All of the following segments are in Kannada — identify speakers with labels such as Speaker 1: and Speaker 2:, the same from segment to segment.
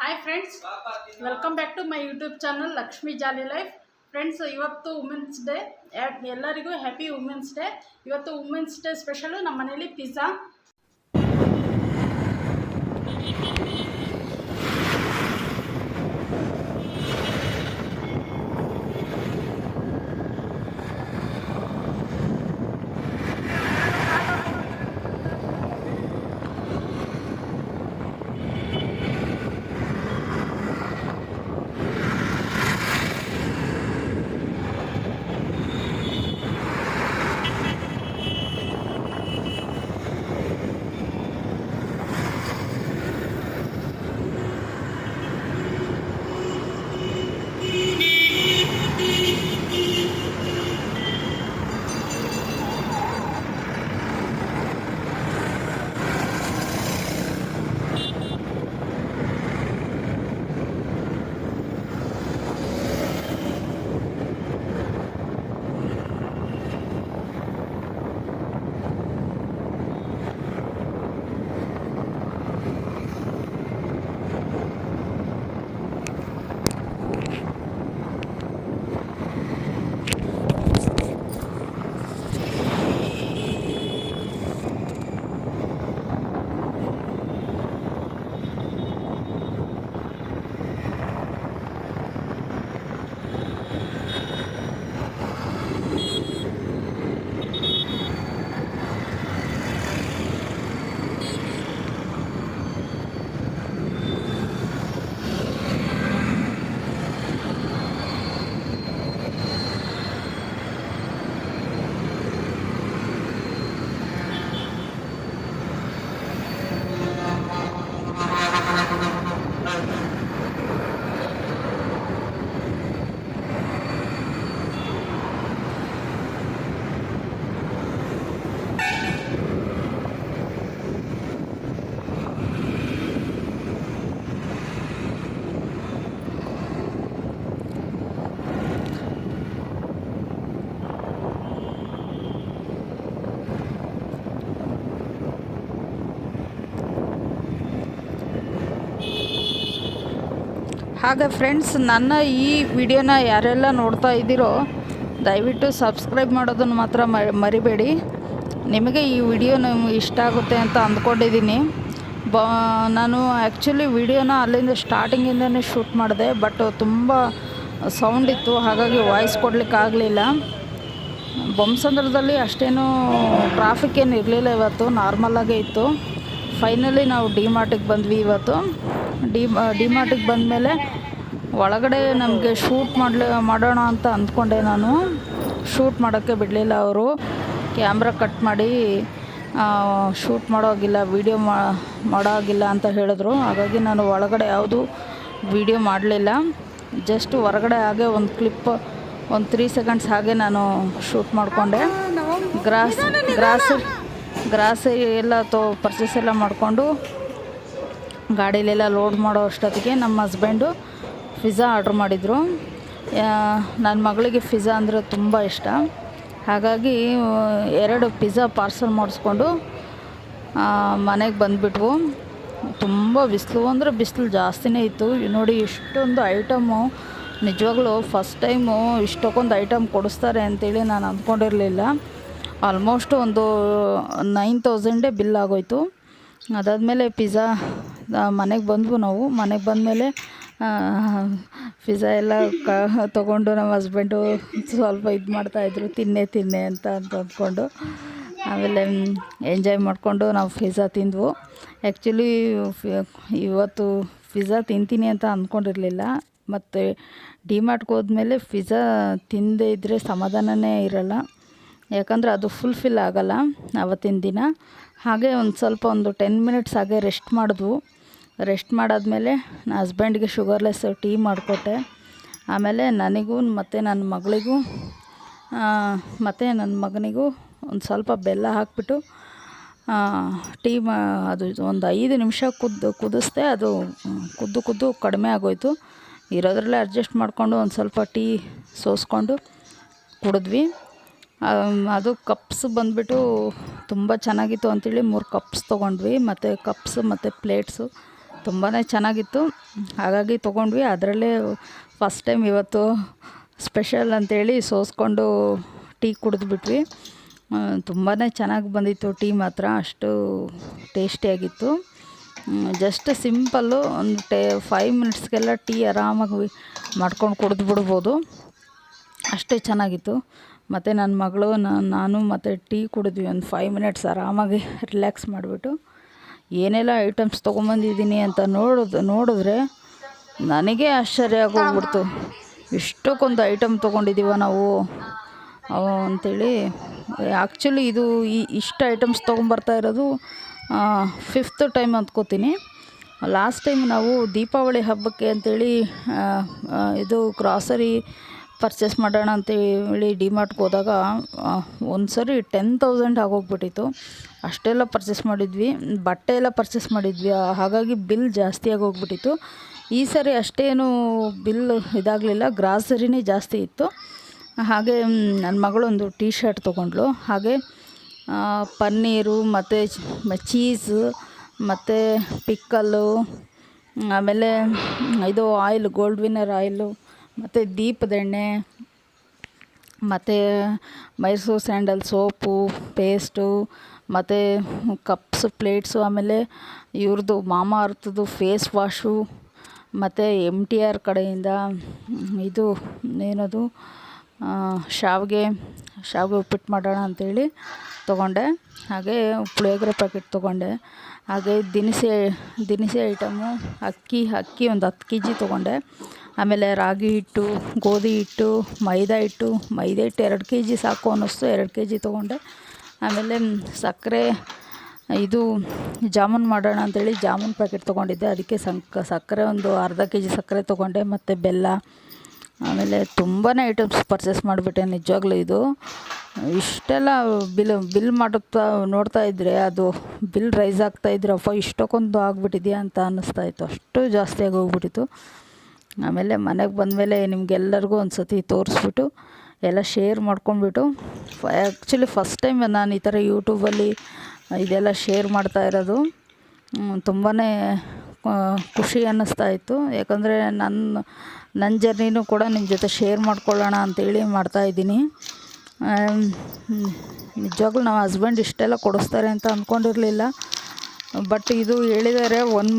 Speaker 1: Hi friends, welcome back to my YouTube channel Lakshmi jolly life. Friends, ಇವತ್ತು ವುಮೆನ್ಸ್ ಡೇ. ಎಲ್ಲರಿಗೂ ಹ್ಯಾಪಿ ವುಮೆನ್ಸ್ ಡೇ. ಇವತ್ತು ವುಮೆನ್ಸ್ ಡೇ ಸ್ಪೆಷಲು ನಮ್ಮ ಮನೇಲಿ ಪಿಜ್ಜಾ.
Speaker 2: ಹಾಗೆ ಫ್ರೆಂಡ್ಸ್, ನನ್ನ ಈ ವಿಡಿಯೋನ ಯಾರೆಲ್ಲ ನೋಡ್ತಾ ಇದ್ದೀರೋ ದಯವಿಟ್ಟು ಸಬ್ಸ್ಕ್ರೈಬ್ ಮಾಡೋದನ್ನು ಮಾತ್ರ ಮರಿಬೇಡಿ. ನಿಮಗೆ ಈ ವಿಡಿಯೋ ನಿಮಗೆ ಇಷ್ಟ ಆಗುತ್ತೆ ಅಂತ ಅಂದ್ಕೊಂಡಿದ್ದೀನಿ. ನಾನು ಆ್ಯಕ್ಚುಲಿ ವಿಡಿಯೋನ ಅಲ್ಲಿಂದ ಸ್ಟಾರ್ಟಿಂಗಿಂದನೇ ಶೂಟ್ ಮಾಡಿದೆ, ಬಟ್ ತುಂಬ ಸೌಂಡ್ ಇತ್ತು, ಹಾಗಾಗಿ ವಾಯ್ಸ್ ಕೊಡಲಿಕ್ಕಾಗಲಿಲ್ಲ. ಬೊಮ್ಮಸಂದ್ರದಲ್ಲಿ ಅಷ್ಟೇನು ಟ್ರಾಫಿಕ್ ಏನು ಇರಲಿಲ್ಲ, ಇವತ್ತು ನಾರ್ಮಲಾಗೇ ಇತ್ತು. ಫೈನಲಿ ನಾವು ಡಿ-ಮಾರ್ಟಿಗೆ ಬಂದ್ವಿ. ಇವತ್ತು ಡಿ-ಮಾರ್ಟಿಗೆ ಬಂದಮೇಲೆ ಒಳಗಡೆ ನಮಗೆ ಶೂಟ್ ಮಾಡೋಣ ಅಂತ ಅಂದ್ಕೊಂಡೆ. ನಾನು ಶೂಟ್ ಮಾಡೋಕ್ಕೆ ಬಿಡಲಿಲ್ಲ. ಅವರು ಕ್ಯಾಮ್ರಾ ಕಟ್ ಮಾಡಿ ಶೂಟ್ ಮಾಡೋಗಿಲ್ಲ, ವಿಡಿಯೋ ಮಾಡೋಗಿಲ್ಲ ಅಂತ ಹೇಳಿದ್ರು. ಹಾಗಾಗಿ ನಾನು ಒಳಗಡೆ ಯಾವುದು ವಿಡಿಯೋ ಮಾಡಲಿಲ್ಲ. ಜಸ್ಟ್ ಹೊರಗಡೆ ಹಾಗೆ ಒಂದು ಕ್ಲಿಪ್, ಒಂದು 3 ಸೆಕೆಂಡ್ಸ್ ಹಾಗೆ ನಾನು ಶೂಟ್ ಮಾಡಿಕೊಂಡೆ. ಗ್ರಾಸರಿ ಎಲ್ಲ ಪರ್ಚೇಸ್ ಎಲ್ಲ ಮಾಡಿಕೊಂಡು ಗಾಡೀಲೆಲ್ಲ ಲೋಡ್ ಮಾಡೋ ಅಷ್ಟೊತ್ತಿಗೆ ನಮ್ಮ ಹಸ್ಬೆಂಡು ಪಿಜ್ಜಾ ಆರ್ಡ್ರ್ ಮಾಡಿದರು. ನನ್ನ ಮಗಳಿಗೆ ಪಿಜ್ಜಾ ಅಂದರೆ ತುಂಬ ಇಷ್ಟ. ಹಾಗಾಗಿ 2 ಪಿಜ್ಜಾ ಪಾರ್ಸಲ್ ಮಾಡಿಸ್ಕೊಂಡು ಮನೆಗೆ ಬಂದುಬಿಟ್ವು. ತುಂಬ ಬಿಸಿಲು ಅಂದರೆ ಬಿಸಿಲು ಜಾಸ್ತಿನೇ ಇತ್ತು. ನೋಡಿ, ಇಷ್ಟೊಂದು ಐಟಮು, ನಿಜವಾಗ್ಲೂ ಫಸ್ಟ್ ಟೈಮು ಇಷ್ಟಕ್ಕೊಂದು ಐಟಮ್ ಕೊಡಿಸ್ತಾರೆ ಅಂತೇಳಿ ನಾನು ಅಂದ್ಕೊಂಡಿರಲಿಲ್ಲ. ಆಲ್ಮೋಸ್ಟ್ ಒಂದು 9,000 ಬಿಲ್ ಆಗೋಯ್ತು. ಅದಾದಮೇಲೆ ಪಿಜ್ಜಾ ಮನೆಗೆ ಬಂದ್ವು. ನಾವು ಮನೆಗೆ ಬಂದಮೇಲೆ ಪಿಜ್ಜಾ ಎಲ್ಲ ತೊಗೊಂಡು ನಮ್ಮ ಹಸ್ಬೆಂಡು ಸ್ವಲ್ಪ ಇದು ಮಾಡ್ತಾಯಿದ್ರು, ತಿನ್ನೆ ಅಂತ ಅಂದ್ಕೊಂಡು. ಆಮೇಲೆ ಎಂಜಾಯ್ ಮಾಡಿಕೊಂಡು ನಾವು ಪಿಜ್ಜಾ ತಿಂದವು. ಆ್ಯಕ್ಚುಲಿ ಇವತ್ತು ಪಿಜ್ಜಾ ತಿಂತೀನಿ ಅಂತ ಅಂದ್ಕೊಂಡಿರಲಿಲ್ಲ. ಮತ್ತು ಡಿ-ಮಾರ್ಟ್ಗೆ ಹೋದ್ಮೇಲೆ ಪಿಜ್ಜಾ ತಿಂದೇ ಇದ್ದರೆ ಸಮಾಧಾನನೇ ಇರೋಲ್ಲ, ಯಾಕಂದರೆ ಅದು ಫುಲ್ಫಿಲ್ ಆಗೋಲ್ಲ ಆವತ್ತಿನ ದಿನ. ಹಾಗೆ ಒಂದು 10 ಮಿನಿಟ್ಸ್ ಹಾಗೆ ರೆಸ್ಟ್ ಮಾಡಿದ್ವು. ರೆಸ್ಟ್ ಮಾಡಾದ್ಮೇಲೆ ನನ್ನ ಹಸ್ಬೆಂಡ್ಗೆ ಶುಗರ್ಲೆಸ್ ಟೀ ಮಾಡಿಕೊಟ್ಟೆ. ಆಮೇಲೆ ನನಗೂ ಮತ್ತು ನನ್ನ ಮಗಳಿಗೂ ಮತ್ತು ನನ್ನ ಮಗನಿಗೂ ಒಂದು ಸ್ವಲ್ಪ ಬೆಲ್ಲ ಹಾಕಿಬಿಟ್ಟು ಟೀ ಅದು ಒಂದು 5 ನಿಮಿಷ ಕುದಿಸ್ದೆ. ಅದು ಕುದ್ದು ಕಡಿಮೆ ಆಗೋಯಿತು. ಇರೋದ್ರಲ್ಲೇ ಅಡ್ಜಸ್ಟ್ ಮಾಡಿಕೊಂಡು ಒಂದು ಸ್ವಲ್ಪ ಟೀ ಸೋಸ್ಕೊಂಡು ಕುಡಿದ್ವಿ. ಅದು ಕಪ್ಸ್ ಬಂದುಬಿಟ್ಟು ತುಂಬ ಚೆನ್ನಾಗಿತ್ತು ಅಂಥೇಳಿ 3 ಕಪ್ಸ್ ತೊಗೊಂಡ್ವಿ. ಮತ್ತು ಕಪ್ಸ್ ಮತ್ತು ಪ್ಲೇಟ್ಸು ತುಂಬಾ ಚೆನ್ನಾಗಿತ್ತು. ಹಾಗಾಗಿ ತೊಗೊಂಡ್ವಿ. ಅದರಲ್ಲೇ ಫಸ್ಟ್ ಟೈಮ್ ಇವತ್ತು ಸ್ಪೆಷಲ್ ಅಂಥೇಳಿ ಸೋಸ್ಕೊಂಡು ಟೀ ಕುಡಿದ್ಬಿಟ್ವಿ. ತುಂಬಾ ಚೆನ್ನಾಗಿ ಬಂದಿತ್ತು ಟೀ ಮಾತ್ರ, ಅಷ್ಟು ಟೇಸ್ಟಿಯಾಗಿತ್ತು. ಜಸ್ಟ್ ಸಿಂಪಲ್ಲು ಒಂದು 5 ಮಿನಿಟ್ಸ್ಗೆಲ್ಲ ಟೀ ಆರಾಮಾಗಿ ಮಾಡ್ಕೊಂಡು ಕುಡಿದ್ಬಿಡ್ಬೋದು, ಅಷ್ಟೇ ಚೆನ್ನಾಗಿತ್ತು. ಮತ್ತು ನನ್ನ ಮಗಳು ನಾನು ಮತ್ತು ಟೀ ಕುಡಿದ್ವಿ. ಒಂದು 5 ಮಿನಿಟ್ಸ್ ಆರಾಮಾಗಿ ರಿಲ್ಯಾಕ್ಸ್ ಮಾಡಿಬಿಟ್ಟು ಏನೆಲ್ಲ ಐಟಮ್ಸ್ ತೊಗೊಂಬಂದಿದ್ದೀನಿ ಅಂತ ನೋಡಿದ್ರೆ ನನಗೆ ಆಶ್ಚರ್ಯ ಆಗೋಗ್ಬಿಡ್ತು. ಇಷ್ಟಕ್ಕೊಂದು ಐಟಮ್ ತೊಗೊಂಡಿದ್ದೀವ ನಾವು ಅಂಥೇಳಿ. ಆ್ಯಕ್ಚುಲಿ ಇದು ಇಷ್ಟು ಐಟಮ್ಸ್ ತೊಗೊಂಬರ್ತಾ ಇರೋದು 5th ಟೈಮ್ ಅಂದ್ಕೋತೀನಿ. ಲಾಸ್ಟ್ ಟೈಮ್ ನಾವು ದೀಪಾವಳಿ ಹಬ್ಬಕ್ಕೆ ಅಂಥೇಳಿ ಇದು ಗ್ರಾಸರಿ ಪರ್ಚೇಸ್ ಮಾಡೋಣ ಅಂತೇಳಿ ಡಿಮಾರ್ಟ್ಗೆ ಹೋದಾಗ ಒಂದು ಸರಿ 10,000 ಆಗೋಗ್ಬಿಟ್ಟಿತ್ತು. ಅಷ್ಟೆಲ್ಲ ಪರ್ಚೇಸ್ ಮಾಡಿದ್ವಿ, ಬಟ್ಟೆ ಎಲ್ಲ ಪರ್ಚೇಸ್ ಮಾಡಿದ್ವಿ. ಹಾಗಾಗಿ ಬಿಲ್ ಜಾಸ್ತಿ ಆಗೋಗ್ಬಿಟ್ಟಿತ್ತು. ಈ ಸರಿ ಅಷ್ಟೇನು ಬಿಲ್ ಇದಾಗಲಿಲ್ಲ, ಗ್ರಾಸರಿನೇ ಜಾಸ್ತಿ ಇತ್ತು. ಹಾಗೆ ನನ್ನ ಮಗಳೊಂದು ಟೀ ಶರ್ಟ್ ತೊಗೊಂಡ್ಳು. ಹಾಗೆ ಪನ್ನೀರು ಮತ್ತು ಚೀಸು ಮತ್ತು ಪಿಕ್ಕಲ್ಲು, ಆಮೇಲೆ ಇದು ಆಯಿಲ್, ಗೋಲ್ಡ್ ವಿನ್ನರ್ ಆಯಿಲು, ಮತ್ತು ದೀಪದೆಣ್ಣೆ, ಮತ್ತು ಮೈಸೂರು ಸ್ಯಾಂಡಲ್ ಸೋಪು, ಪೇಸ್ಟು, ಮತ್ತು ಕಪ್ಸು, ಪ್ಲೇಟ್ಸು, ಆಮೇಲೆ ಇವ್ರದ್ದು ಮಾಮಾ ಅರ್ಥದ್ದು ಫೇಸ್ ವಾಶು, ಮತ್ತು MTR ಕಡೆಯಿಂದ ಇದು ಏನದು ಶಾವಿಗೆ ಉಪ್ಪಿಟ್ಟು ಮಾಡೋಣ ಅಂಥೇಳಿ ತೊಗೊಂಡೆ. ಹಾಗೆ ಪುಳಿಯೋಗರೆ ಪ್ಯಾಕೆಟ್ ತೊಗೊಂಡೆ. ಹಾಗೆ ದಿನಸಿ ಐಟಮು ಅಕ್ಕಿ ಒಂದು 10 kg ತೊಗೊಂಡೆ. ಆಮೇಲೆ ರಾಗಿ ಹಿಟ್ಟು, ಗೋಧಿ ಹಿಟ್ಟು, ಮೈದಾ ಹಿಟ್ಟು 2 kg ಸಾಕು ಅನ್ನಿಸ್ತು, 2 kg ತೊಗೊಂಡೆ. ಆಮೇಲೆ ಸಕ್ಕರೆ, ಇದು ಜಾಮೂನ್ ಮಾಡೋಣ ಅಂಥೇಳಿ ಜಾಮೂನ್ ಪ್ಯಾಕೆಟ್ ತೊಗೊಂಡಿದ್ದೆ. ಅದಕ್ಕೆ ಸಕ್ಕರೆ ಒಂದು ಅರ್ಧ kg ಸಕ್ಕರೆ ತೊಗೊಂಡೆ, ಮತ್ತು ಬೆಲ್ಲ. ಆಮೇಲೆ ತುಂಬಾ ಐಟಮ್ಸ್ ಪರ್ಚೇಸ್ ಮಾಡಿಬಿಟ್ಟೆ ನಿಜವಾಗ್ಲೂ. ಇದು ಇಷ್ಟೆಲ್ಲ ಬಿಲ್ ಮಾಡುತ್ತಾ ನೋಡ್ತಾ ಇದ್ದರೆ ಅದು ಬಿಲ್ ರೈಸ್ ಆಗ್ತಾಯಿದ್ರಪ್ಪ ಇಷ್ಟಕ್ಕೊಂದು ಆಗಿಬಿಟ್ಟಿದೆಯಾ ಅಂತ ಅನ್ನಿಸ್ತಾಯಿತ್ತು, ಅಷ್ಟು ಜಾಸ್ತಿ ಆಗೋಗ್ಬಿಟ್ಟಿತ್ತು. ಆಮೇಲೆ ಮನೆಗೆ ಬಂದಮೇಲೆ ನಿಮಗೆಲ್ಲರಿಗೂ ಒಂದು ಸತಿ ತೋರಿಸ್ಬಿಟ್ಟು ಎಲ್ಲ ಶೇರ್ ಮಾಡ್ಕೊಂಡ್ಬಿಟ್ಟು, ಆ್ಯಕ್ಚುಲಿ ಫಸ್ಟ್ ಟೈಮ್ ನಾನು ಈ ಥರ ಯೂಟ್ಯೂಬಲ್ಲಿ ಇದೆಲ್ಲ ಶೇರ್ ಮಾಡ್ತಾ ಇರೋದು. ತುಂಬಾ ಖುಷಿ ಅನ್ನಿಸ್ತಾಯಿತ್ತು. ಯಾಕಂದರೆ ನನ್ನ ಜರ್ನಿನೂ ಕೂಡ ನಿಮ್ಮ ಜೊತೆ ಶೇರ್ ಮಾಡ್ಕೊಳ್ಳೋಣ ಅಂಥೇಳಿ ಮಾಡ್ತಾಯಿದ್ದೀನಿ. ನಿಜವಾಗ್ಲೂ ನಮ್ಮ ಹಸ್ಬೆಂಡ್ ಇಷ್ಟೆಲ್ಲ ಕೊಡಿಸ್ತಾರೆ ಅಂತ ಅಂದ್ಕೊಂಡಿರಲಿಲ್ಲ. ಬಟ್ ಇದು ಹೇಳಿದ್ದಾರೆ 1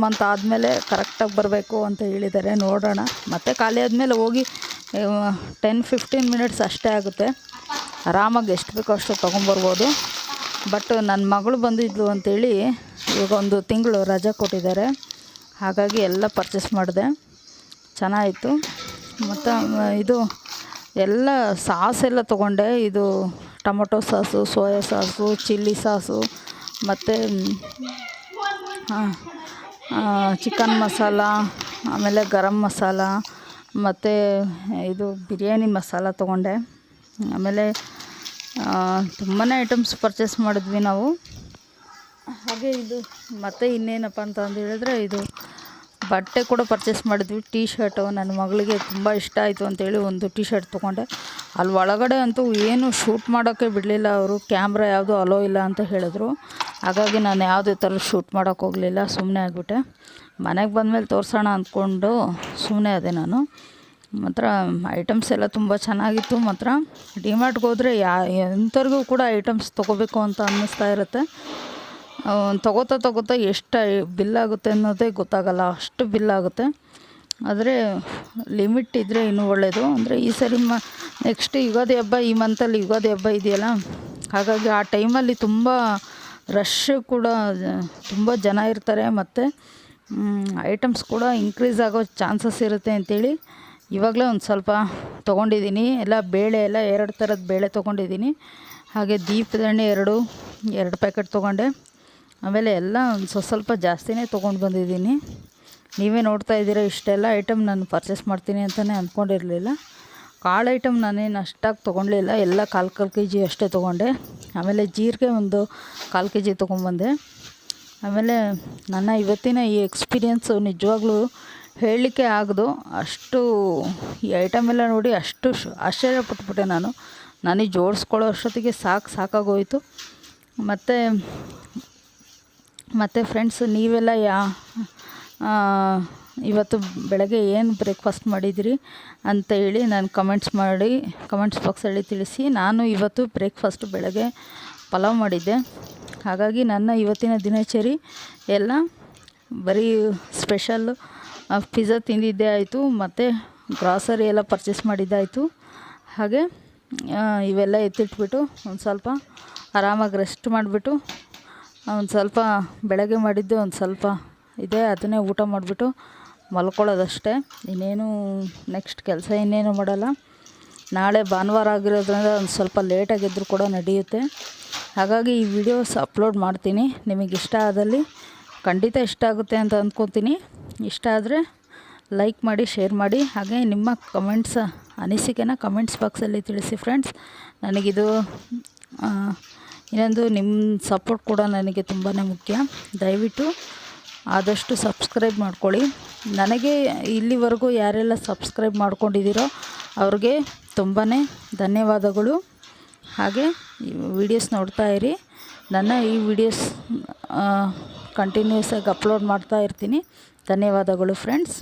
Speaker 2: ಮಂತ್ ಆದಮೇಲೆ ಕರೆಕ್ಟಾಗಿ ಬರಬೇಕು ಅಂತ ಹೇಳಿದ್ದಾರೆ. ನೋಡೋಣ, ಮತ್ತು ಖಾಲಿ ಆದಮೇಲೆ ಹೋಗಿ 10-15 ಮಿನಿಟ್ಸ್ ಅಷ್ಟೇ ಆಗುತ್ತೆ. ಆರಾಮಾಗಿ ಎಷ್ಟು ಬೇಕೋ ಅಷ್ಟು ತೊಗೊಂಬರ್ಬೋದು. ಬಟ್ ನನ್ನ ಮಗಳು ಬಂದಿದ್ಲು ಅಂಥೇಳಿ ಇವಾಗ 1 ತಿಂಗಳು ರಜೆ ಕೊಟ್ಟಿದ್ದಾರೆ. ಹಾಗಾಗಿ ಎಲ್ಲ ಪರ್ಚೇಸ್ ಮಾಡಿದೆ, ಚೆನ್ನಾಗಿತ್ತು. ಮತ್ತು ಇದು ಎಲ್ಲ ಸಾಸೆಲ್ಲ ತೊಗೊಂಡೆ. ಇದು tomato sauce, soya sauce, chilli sauce, ಮತ್ತು ಚಿಕನ್ ಮಸಾಲ, ಆಮೇಲೆ ಗರಂ ಮಸಾಲ, ಮತ್ತು ಇದು ಬಿರಿಯಾನಿ ಮಸಾಲ ತೊಗೊಂಡೆ. ಆಮೇಲೆ ತುಂಬಾ ಐಟಮ್ಸ್ ಪರ್ಚೇಸ್ ಮಾಡಿದ್ವಿ ನಾವು. ಹಾಗೆ ಇದು ಮತ್ತು ಇನ್ನೇನಪ್ಪ ಅಂತ ಹೇಳಿದ್ರೆ ಇದು ಬಟ್ಟೆ ಕೂಡ ಪರ್ಚೇಸ್ ಮಾಡಿದ್ವಿ. ಟೀ ಶರ್ಟು ನನ್ನ ಮಗಳಿಗೆ ತುಂಬ ಇಷ್ಟ ಆಯಿತು ಅಂಥೇಳಿ ಒಂದು ಟೀ ಶರ್ಟ್ ತೊಗೊಂಡೆ. ಅಲ್ಲಿ ಒಳಗಡೆ ಅಂತೂ ಏನು ಶೂಟ್ ಮಾಡೋಕ್ಕೆ ಬಿಡಲಿಲ್ಲ ಅವರು, ಕ್ಯಾಮ್ರಾ ಯಾವುದೂ ಅಲೋ ಇಲ್ಲ ಅಂತ ಹೇಳಿದ್ರು. ಹಾಗಾಗಿ ನಾನು ಯಾವುದೇ ಥರ ಶೂಟ್ ಮಾಡೋಕ್ಕೆ ಹೋಗಲಿಲ್ಲ, ಸುಮ್ಮನೆ ಆಗಿಬಿಟ್ಟೆ. ಮನೆಗೆ ಬಂದಮೇಲೆ ತೋರಿಸೋಣ ಅಂದ್ಕೊಂಡು ಸುಮ್ಮನೆ ಅದೇ ನಾನು. ಮಾತ್ರ ಐಟಮ್ಸ್ ಎಲ್ಲ ತುಂಬ ಚೆನ್ನಾಗಿತ್ತು. ಮಾತ್ರ ಡಿಮಾರ್ಟ್ಗೆ ಹೋದರೆ ಎಂಥವ್ರಿಗೂ ಕೂಡ ಐಟಮ್ಸ್ ತೊಗೋಬೇಕು ಅಂತ ಅನ್ನಿಸ್ತಾ ಇರುತ್ತೆ. ತೊಗೋತಾ ಎಷ್ಟು ಬಿಲ್ ಆಗುತ್ತೆ ಅನ್ನೋದೇ ಗೊತ್ತಾಗಲ್ಲ, ಅಷ್ಟು ಬಿಲ್ ಆಗುತ್ತೆ. ಆದರೆ ಲಿಮಿಟ್ ಇದ್ದರೆ ಇನ್ನೂ ಒಳ್ಳೆಯದು. ಅಂದರೆ ಈ ಸರಿ ನೆಕ್ಸ್ಟ್ ಯುಗಾದಿ ಹಬ್ಬ, ಈ ಮಂತಲ್ಲಿ ಯುಗಾದಿ ಹಬ್ಬ ಇದೆಯಲ್ಲ, ಹಾಗಾಗಿ ಆ ಟೈಮಲ್ಲಿ ತುಂಬ ರಶ್ ಕೂಡ, ತುಂಬ ಜನ ಇರ್ತಾರೆ. ಮತ್ತು ಐಟಮ್ಸ್ ಕೂಡ ಇನ್ಕ್ರೀಸ್ ಆಗೋ ಚಾನ್ಸಸ್ ಇರುತ್ತೆ ಅಂಥೇಳಿ ಇವಾಗಲೇ ಒಂದು ಸ್ವಲ್ಪ ತೊಗೊಂಡಿದ್ದೀನಿ. ಎಲ್ಲ ಬೇಳೆ ಎಲ್ಲ 2 ಥರದ ಬೇಳೆ ತೊಗೊಂಡಿದ್ದೀನಿ. ಹಾಗೆ ದೀಪದೆಣ್ಣೆ 2 ಪ್ಯಾಕೆಟ್ ತೊಗೊಂಡೆ. ಆಮೇಲೆ ಎಲ್ಲ ಒಂದು ಸ್ವಲ್ಪ ಜಾಸ್ತಿನೇ ತೊಗೊಂಡು ಬಂದಿದ್ದೀನಿ. ನೀವೇ ನೋಡ್ತಾ ಇದ್ದೀರಾ, ಇಷ್ಟೆಲ್ಲ ಐಟಮ್ ನಾನು ಪರ್ಚೇಸ್ ಮಾಡ್ತೀನಿ ಅಂತಲೇ ಅಂದ್ಕೊಂಡಿರಲಿಲ್ಲ. ಕಾಳು ಐಟಮ್ ನಾನೇನು ಅಷ್ಟಾಗಿ ತೊಗೊಳ್ಲಿಲ್ಲ, ಎಲ್ಲ 1/4 kg ಅಷ್ಟೇ ತೊಗೊಂಡೆ. ಆಮೇಲೆ ಜೀರಿಗೆ ಒಂದು 1/4 kg ತೊಗೊಂಬಂದೆ. ಆಮೇಲೆ ನನ್ನ ಇವತ್ತಿನ ಈ ಎಕ್ಸ್ಪೀರಿಯೆನ್ಸು ನಿಜವಾಗ್ಲೂ ಹೇಳಲಿಕ್ಕೆ ಆಗದು. ಅಷ್ಟು ಈ ಐಟಮ್ ಎಲ್ಲ ನೋಡಿ ಅಷ್ಟು ಆಶ್ಚರ್ಯಪಟ್ಬಿಟ್ಟೆ ನಾನು. ನನಗೆ ಜೋಡಿಸ್ಕೊಳ್ಳೋ ಅಷ್ಟೊತ್ತಿಗೆ ಸಾಕಾಗೋಯಿತು. ಮತ್ತು ಮತ್ತು ಫ್ರೆಂಡ್ಸ್ ನೀವೆಲ್ಲ ಇವತ್ತು ಬೆಳಗ್ಗೆ ಏನು ಬ್ರೇಕ್ಫಾಸ್ಟ್ ಮಾಡಿದಿರಿ ಅಂತ ಹೇಳಿ ನಾನು ಕಮೆಂಟ್ಸ್ ಬಾಕ್ಸಲ್ಲಿ ತಿಳಿಸಿ. ನಾನು ಇವತ್ತು ಬ್ರೇಕ್ಫಾಸ್ಟು ಬೆಳಗ್ಗೆ ಪಲಾವ್ ಮಾಡಿದ್ದೆ. ಹಾಗಾಗಿ ನನ್ನ ಇವತ್ತಿನ ದಿನಚರಿ ಎಲ್ಲ ಬರೀ ಸ್ಪೆಷಲ್ಲು ಪಿಜ್ಜಾ ತಿಂದಿದ್ದೇ ಆಯಿತು, ಮತ್ತು ಗ್ರಾಸರಿ ಎಲ್ಲ ಪರ್ಚೇಸ್ ಮಾಡಿದ್ದಾಯಿತು. ಹಾಗೆ ಇವೆಲ್ಲ ಎತ್ತಿಟ್ಬಿಟ್ಟು ಒಂದು ಸ್ವಲ್ಪ ಆರಾಮಾಗಿ ರೆಸ್ಟ್ ಮಾಡಿಬಿಟ್ಟು ಒಂದು ಸ್ವಲ್ಪ ಬೆಳಗ್ಗೆ ಮಾಡಿದ್ದು ಒಂದು ಸ್ವಲ್ಪ ಇದೆ, ಅದನ್ನೇ ಊಟ ಮಾಡಿಬಿಟ್ಟು ಮಲ್ಕೊಳ್ಳೋದಷ್ಟೇ. ಇನ್ನೇನು ನೆಕ್ಸ್ಟ್ ಕೆಲಸ ಇನ್ನೇನು ಮಾಡಲ್ಲ. ನಾಳೆ ಭಾನುವಾರ ಆಗಿರೋದ್ರಿಂದ ಒಂದು ಸ್ವಲ್ಪ ಲೇಟಾಗಿದ್ದರೂ ಕೂಡ ನಡೆಯುತ್ತೆ. ಹಾಗಾಗಿ ಈ ವಿಡಿಯೋಸ್ ಅಪ್ಲೋಡ್ ಮಾಡ್ತೀನಿ. ನಿಮಗೆ ಇಷ್ಟ ಆದಲ್ಲಿ ಖಂಡಿತ ಇಷ್ಟ ಆಗುತ್ತೆ ಅಂತ ಅಂದ್ಕೊತೀನಿ. ಇಷ್ಟ ಆದರೆ ಲೈಕ್ ಮಾಡಿ, ಶೇರ್ ಮಾಡಿ. ಹಾಗೆ ನಿಮ್ಮ ಅನಿಸಿಕೆನ ಕಮೆಂಟ್ಸ್ ಬಾಕ್ಸಲ್ಲಿ ತಿಳಿಸಿ ಫ್ರೆಂಡ್ಸ್. ನನಗಿದು ಇನ್ನೊಂದು ನಿಮ್ಮ ಸಪೋರ್ಟ್ ಕೂಡ ನನಗೆ ತುಂಬಾ ಮುಖ್ಯ. ದಯವಿಟ್ಟು ಆದಷ್ಟು ಸಬ್ಸ್ಕ್ರೈಬ್ ಮಾಡ್ಕೊಳ್ಳಿ. ನನಗೆ ಇಲ್ಲಿವರೆಗೂ ಯಾರೆಲ್ಲ ಸಬ್ಸ್ಕ್ರೈಬ್ ಮಾಡ್ಕೊಂಡಿದ್ದೀರೋ ಅವ್ರಿಗೆ ತುಂಬಾ ಧನ್ಯವಾದಗಳು. ಹಾಗೆ ವಿಡಿಯೋಸ್ ನೋಡ್ತಾ ಇರಿ. ನನ್ನ ಈ ವಿಡಿಯೋಸ್ ಕಂಟಿನ್ಯೂಸ್ ಆಗಿ ಅಪ್ಲೋಡ್ ಮಾಡ್ತಾ ಇರ್ತೀನಿ. ಧನ್ಯವಾದಗಳು ಫ್ರೆಂಡ್ಸ್.